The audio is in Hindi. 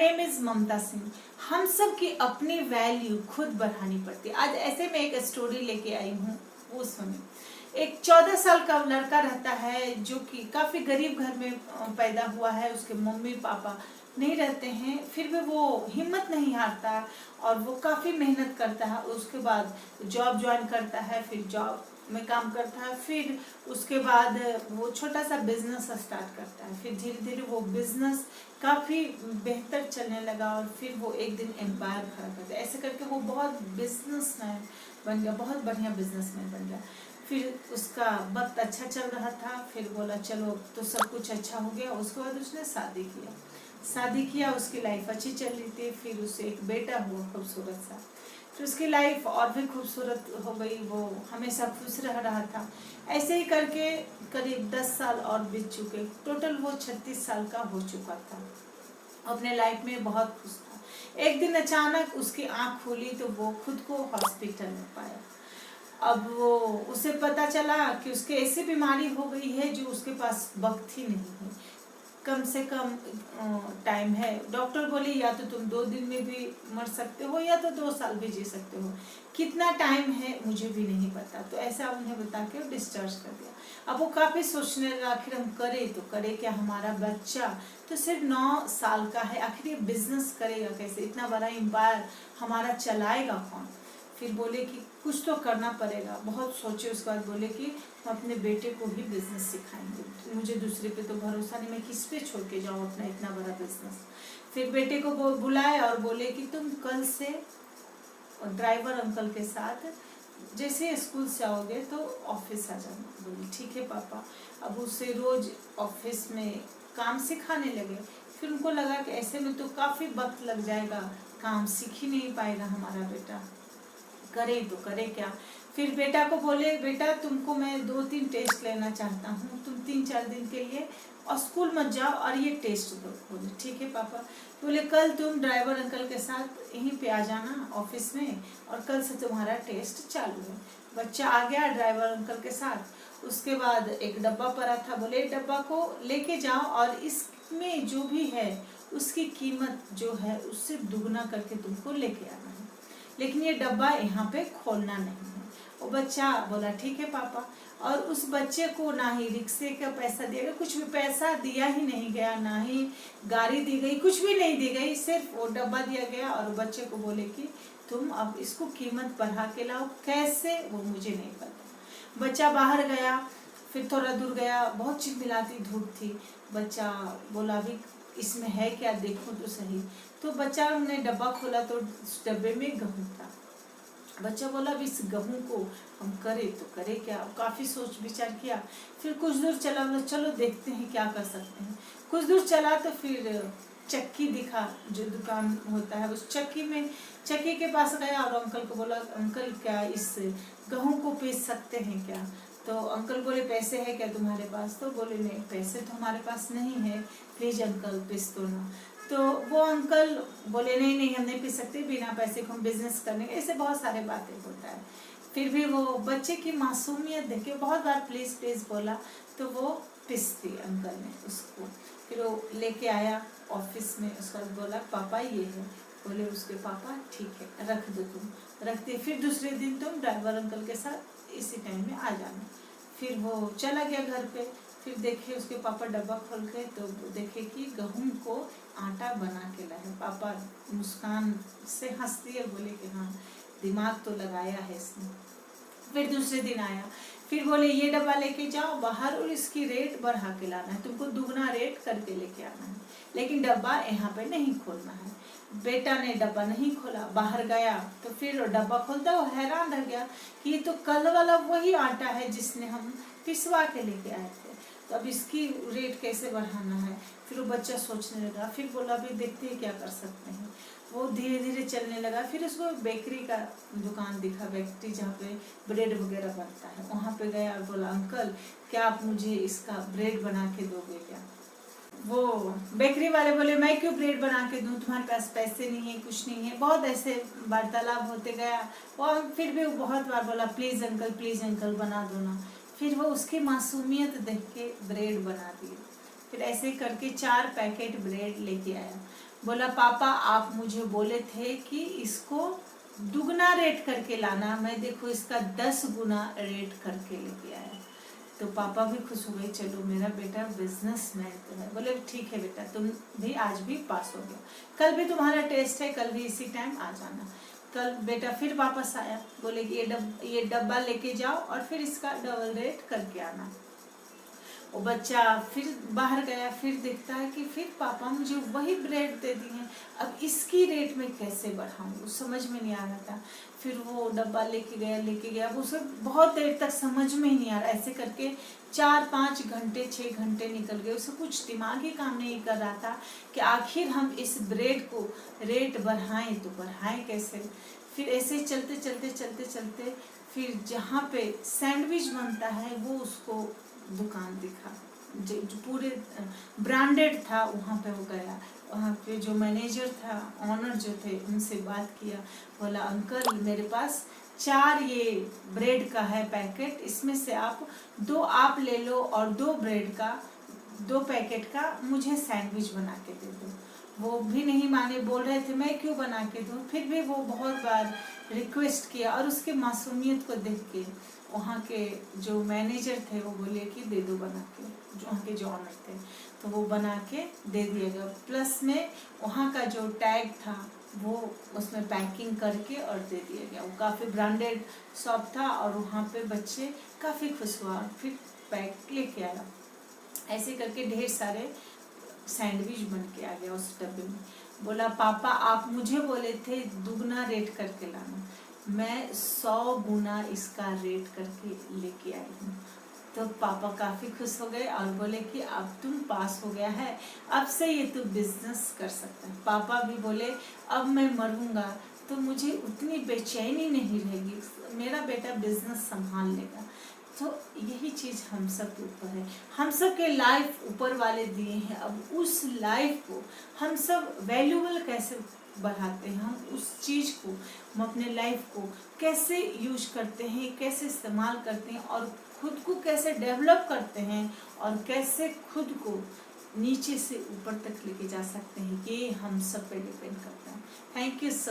नेम इज ममता सिंह। हम सब की अपनी वैल्यू खुद बढ़ानी पड़ती है। आज ऐसे में एक स्टोरी लेके आई हूँ, वो सुनिए। एक 14 साल का लड़का रहता है जो कि काफी गरीब घर में पैदा हुआ है। उसके मम्मी पापा नहीं रहते हैं, फिर भी वो हिम्मत नहीं हारता और वो काफी मेहनत करता है। उसके बाद जॉब ज्वाइन करता है, फिर जॉब में काम करता है, फिर उसके बाद वो छोटा सा बिजनेस स्टार्ट करता है। फिर धीरे धीरे वो बिजनेस काफ़ी बेहतर चलने लगा और फिर वो एक दिन एम्पायर खड़ा कर दिया। ऐसे करके वो बहुत बिजनेसमैन बन गया, बहुत बढ़िया बिजनेसमैन बन गया। फिर उसका वक्त अच्छा चल रहा था, फिर बोला चलो तो सब कुछ अच्छा हो गया। उसके बाद उसने शादी किया, उसकी लाइफ अच्छी चल रही थी। फिर उससे एक बेटा हुआ खूबसूरत सा, फिर उसकी लाइफ और भी खूबसूरत हो गई। वो हमेशा खुश रह रहा था। ऐसे ही करके करीब 10 साल और बीत चुके, टोटल वो 36 साल का हो चुका था। अपने लाइफ में बहुत खुश था। एक दिन अचानक उसकी आंख खुली तो वो खुद को हॉस्पिटल में पाया। अब वो उसे पता चला कि उसके ऐसी बीमारी हो गई है जो उसके पास वक्त ही नहीं है, कम से कम टाइम है। डॉक्टर बोले या तो तुम 2 दिन में भी मर सकते हो या तो 2 साल भी जी सकते हो, कितना टाइम है मुझे भी नहीं पता। तो ऐसा उन्हें बता के डिस्चार्ज कर दिया। अब वो काफ़ी सोचने लगा, आखिर हम करें तो करें क्या, हमारा बच्चा तो सिर्फ 9 साल का है, आखिर ये बिजनेस करेगा कैसे, इतना बड़ा एम्पायर हमारा चलाएगा कौन। फिर बोले कि कुछ तो करना पड़ेगा। बहुत सोचे, उसके बाद बोले कि हम अपने बेटे को ही बिजनेस सिखाएंगे, मुझे दूसरे पे तो भरोसा नहीं, मैं किस पे छोड़ के जाऊँ अपना इतना बड़ा बिजनेस। फिर बेटे को बुलाए और बोले कि तुम कल से ड्राइवर अंकल के साथ जैसे स्कूल से आओगे तो ऑफिस आ जाना। बोली ठीक है पापा। अब उसे रोज ऑफिस में काम सिखाने लगे। फिर उनको लगा कि ऐसे में तो काफ़ी वक्त लग जाएगा, काम सीख ही नहीं पाएगा हमारा बेटा, करे तो करे क्या। फिर बेटा को बोले बेटा तुमको मैं 2-3 टेस्ट लेना चाहता हूँ, तुम 3-4 दिन के लिए और स्कूल मत जाओ और ये टेस्ट दो। बोले ठीक है पापा। बोले कल तुम ड्राइवर अंकल के साथ यहीं पे आ जाना ऑफिस में और कल से तुम्हारा टेस्ट चालू है। बच्चा आ गया ड्राइवर अंकल के साथ। उसके बाद एक डब्बा पड़ा था, बोले डब्बा को लेके जाओ और इसमें जो भी है उसकी कीमत जो है उससे दुगना करके तुमको लेके आना है, लेकिन ये डब्बा यहाँ पे खोलना नहीं है। वो बच्चा बोला ठीक है पापा। और उस बच्चे को ना ही रिक्शे का पैसा दिया गया, कुछ भी पैसा दिया ही नहीं गया, ना ही गाड़ी दी गई, कुछ भी नहीं दी गई, सिर्फ वो डब्बा दिया गया। और बच्चे को बोले कि तुम अब इसको कीमत बढ़ा के लाओ, कैसे वो मुझे नहीं पता। बच्चा बाहर गया, फिर थोड़ा दूर गया, बहुत चिलमिलाती धूप थी। बच्चा बोला अभी इसमें है क्या, देखो तो सही। तो बच्चा ने डब्बा खोला तो उस डब्बे में गेहूँ था। बच्चा बोला अब इस गेहूँ को हम करें तो करें क्या। काफ़ी सोच विचार किया। फिर कुछ दूर चला, बोला चलो देखते हैं क्या कर सकते हैं। कुछ दूर चला तो फिर चक्की दिखा, जो दुकान होता है उस चक्की के पास गया और अंकल को बोला अंकल क्या इस गेहूँ को पीस सकते हैं क्या। तो अंकल बोले पैसे है क्या तुम्हारे पास। तो बोले नहीं पैसे तो हमारे पास नहीं है, प्लीज अंकल पीस दो ना। तो वो अंकल बोले नहीं नहीं हम नहीं पी सकते, बिना पैसे को हम बिजनेस करने, ऐसे बहुत सारे बातें होता है। फिर भी वो बच्चे की मासूमियत देखे बहुत बार प्लीज प्लीज बोला तो वो पिस दी अंकल ने उसको। फिर वो लेके आया ऑफिस में, उसका बोला पापा ये है। बोले उसके पापा ठीक है रख दो, तुम रख दे। फिर दूसरे दिन तुम ड्राइवर अंकल के साथ इसी टाइम में आ जाना। फिर वो चला गया घर पे। फिर देखे उसके पापा डब्बा खोल के तो देखे कि गेहूं को आटा बना के लाए। पापा मुस्कान से हंसती है, बोले कि हाँ दिमाग तो लगाया है इसने। फिर दूसरे दिन आया, फिर बोले ये डब्बा लेके जाओ बाहर और इसकी रेट बढ़ा के लाना है, तुमको दुगना रेट करके लेके आना है, लेकिन डब्बा यहाँ पे नहीं खोलना है। बेटा ने डब्बा नहीं खोला, बाहर गया तो फिर डब्बा खोलता वो हैरान रह गया कि ये तो कल वाला वही आटा है जिसने हम पिसवा के लेके आए थे, तो अब इसकी रेट कैसे बढ़ाना है। फिर वो बच्चा सोचने लगा। फिर बोला अभी देखते हैं क्या कर सकते हैं। वो धीरे धीरे चलने लगा। फिर उसको बेकरी का दुकान दिखा, बेकरी जहाँ पे ब्रेड वगैरह बनता है, वहाँ पे गया और बोला अंकल क्या आप मुझे इसका ब्रेड बना के दोगे क्या। वो बेकरी वाले बोले मैं क्यों ब्रेड बना के दूँ, तुम्हारे पास पैसे नहीं है, कुछ नहीं है। बहुत ऐसे वार्तालाप होते गया। वो फिर भी बहुत बार बोला प्लीज़ अंकल बना दो ना। फिर वो उसकी मासूमियत देख के ब्रेड बना दिए। फिर ऐसे करके 4 पैकेट ब्रेड लेके आया। बोला पापा आप मुझे बोले थे कि इसको दुगना रेट करके लाना, मैं देखो इसका 10 गुना रेट करके लेके आया। तो पापा भी खुश हो गए, चलो मेरा बेटा बिजनेसमैन तो है। बोले ठीक है बेटा, तुम भी आज भी पास हो गया, कल भी तुम्हारा टेस्ट है, कल भी इसी टाइम आ जाना। कल बेटा फिर वापस आया, बोले कि ये डब्बा लेके जाओ और फिर इसका डबल रेट करके आना। वो बच्चा फिर बाहर गया, फिर देखता है कि फिर पापा मुझे वही ब्रेड दे दिए हैं, अब इसकी रेट में कैसे बढ़ाऊँ, समझ में नहीं आ रहा था। फिर वो डब्बा लेके गया, वो उसे बहुत देर तक समझ में ही नहीं आ रहा। ऐसे करके 4-5 घंटे 6 घंटे निकल गए, उसे कुछ दिमाग ही काम नहीं कर रहा था कि आखिर हम इस ब्रेड को रेट बढ़ाएं तो बढ़ाएं कैसे। फिर ऐसे चलते चलते चलते चलते फिर जहाँ पे सैंडविच बनता है वो उसको दुकान दिखा, जो पूरे ब्रांडेड था, वहाँ पे वो गया। वहाँ पे जो मैनेजर था, ऑनर जो थे, उनसे बात किया। बोला अंकल मेरे पास 4 ये ब्रेड का है पैकेट, इसमें से आप 2 आप ले लो और 2 ब्रेड का 2 पैकेट का मुझे सैंडविच बना के दे दो। वो भी नहीं माने, बोल रहे थे मैं क्यों बना के दूँ। फिर भी वो बहुत बार रिक्वेस्ट किया और उसके मासूमियत को देख के वहाँ के जो मैनेजर थे वो बोले कि दे दो बना के, जो वहाँ के जो ऑनर थे, तो वो बना के दे दिया गया। प्लस में वहाँ का जो टैग था वो उसमें पैकिंग करके और दे दिया गया। वो काफ़ी ब्रांडेड शॉप था और वहाँ पे बच्चे काफ़ी खुश हुआ, फिर पैक लेके आया। ऐसे करके ढेर सारे सैंडविच बन के आ गया उस डब्बे में। बोला पापा आप मुझे बोले थे दुगना रेट करके लाना, मैं 100 गुना इसका रेट करके लेके आई हूँ। तो पापा काफ़ी खुश हो गए और बोले कि अब तुम पास हो गया है, अब से ये तू बिजनेस कर सकता है। पापा भी बोले अब मैं मरूंगा तो मुझे उतनी बेचैनी नहीं रहेगी, मेरा बेटा बिजनेस संभाल लेगा। तो यही चीज़ हम सब के ऊपर है, हम सब के लाइफ ऊपर वाले दिए हैं। अब उस लाइफ को हम सब वैल्यूबल कैसे बढ़ाते हैं, हम उस चीज़ को, हम अपने लाइफ को कैसे यूज करते हैं, कैसे इस्तेमाल करते हैं और खुद को कैसे डेवलप करते हैं और कैसे खुद को नीचे से ऊपर तक लेके जा सकते हैं, ये हम सब पे डिपेंड करता है। Thank you so